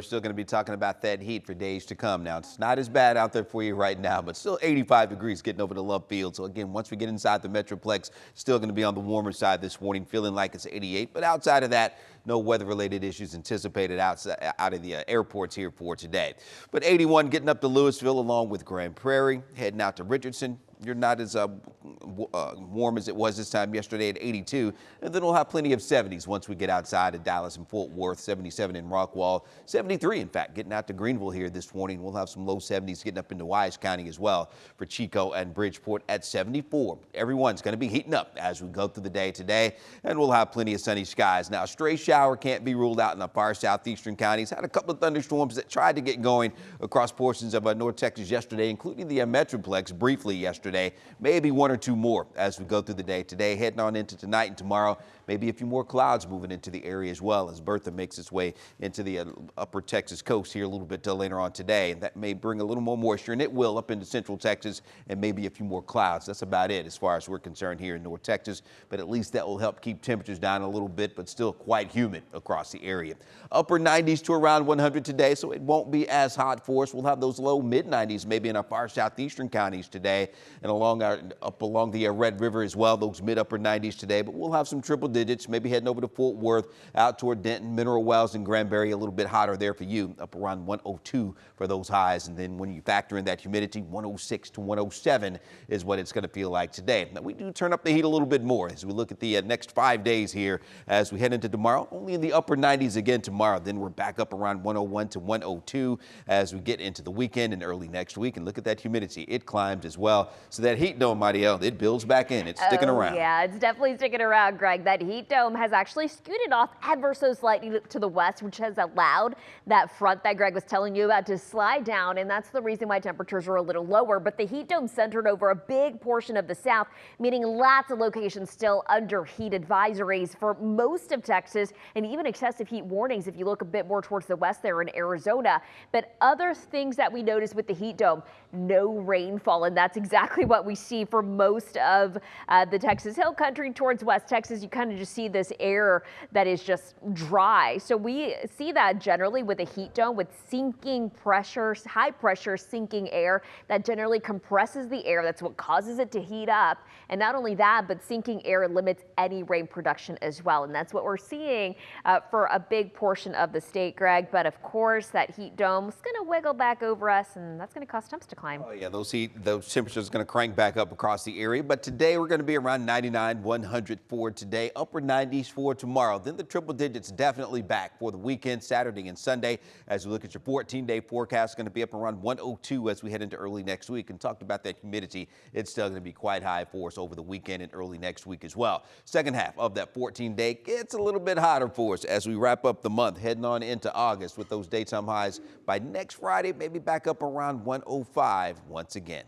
We're still going to be talking about that heat for days to come. Now, it's not as bad out there for you right now, but still 85 degrees getting over to Love Field. So again, once we get inside the metroplex, still going to be on the warmer side this morning, feeling like it's 88. But outside of that, no weather-related issues anticipated out of the airports here for today. But 81 getting up to Louisville along with Grand Prairie, heading out to Richardson. You're not as warm as it was this time yesterday at 82. And then we'll have plenty of 70s once we get outside of Dallas and Fort Worth, 77 in Rockwall, 73 in fact, getting out to Greenville here this morning. We'll have some low 70s getting up into Wise County as well for Chico and Bridgeport at 74. Everyone's going to be heating up as we go through the day today, and we'll have plenty of sunny skies. Now, a stray shower can't be ruled out in the far southeastern counties. Had a couple of thunderstorms that tried to get going across portions of North Texas yesterday, including the Metroplex briefly yesterday. Maybe one or two more as we go through the day today, heading on into tonight and tomorrow. Maybe a few more clouds moving into the area as well as Bertha makes its way into the upper Texas coast here a little bit later on today. And that may bring a little more moisture, and it will, up into central Texas, and maybe a few more clouds. That's about it as far as we're concerned here in North Texas. But at least that will help keep temperatures down a little bit, but still quite humid across the area. Upper 90s to around 100 today, so it won't be as hot for us. We'll have those low mid 90s maybe in our far southeastern counties today, and up along the Red River as well, those mid upper 90s today. But we'll have some triple digits, maybe heading over to Fort Worth, out toward Denton, Mineral Wells, and Granbury. A little bit hotter there for you, up around 102 for those highs. And then when you factor in that humidity, 106 to 107 is what it's going to feel like today. Now, we do turn up the heat a little bit more as we look at the next 5 days here as we head into tomorrow. Only in the upper 90s again tomorrow. Then we're back up around 101 to 102 as we get into the weekend and early next week. And look at that humidity. It climbs as well. So that heat dome, Marielle, it builds back in. It's sticking around. Yeah, it's definitely sticking around, Greg. That heat dome has actually scooted off ever so slightly to the west, which has allowed that front that Greg was telling you about to slide down. And that's the reason why temperatures are a little lower. But the heat dome centered over a big portion of the south, meaning lots of locations still under heat advisories for most of Texas, and even excessive heat warnings if you look a bit more towards the west there in Arizona. But other things that we notice with the heat dome, no rainfall, and that's exactly what we see for most of the Texas Hill Country towards West Texas. You kind of just see this air that is just dry. So we see that generally with a heat dome with sinking pressures, high pressure sinking air that generally compresses the air. That's what causes it to heat up. And not only that, but sinking air limits any rain production as well. And that's what we're seeing for a big portion of the state, Greg. But of course, that heat dome is going to wiggle back over us, and that's going to cause temps to climb. Oh yeah, those temperatures are going to crank back up across the area. But today we're going to be around 99, 100 for today, upper 90s for tomorrow. Then the triple digits definitely back for the weekend, Saturday and Sunday. As we look at your 14-day forecast, going to be up around 102 as we head into early next week. And talked about that humidity, it's still going to be quite high for us over the weekend and early next week as well. Second half of that 14-day gets a little bit hotter for us as we wrap up the month, heading on into August with those daytime highs by next Friday, maybe back up around 105 once again.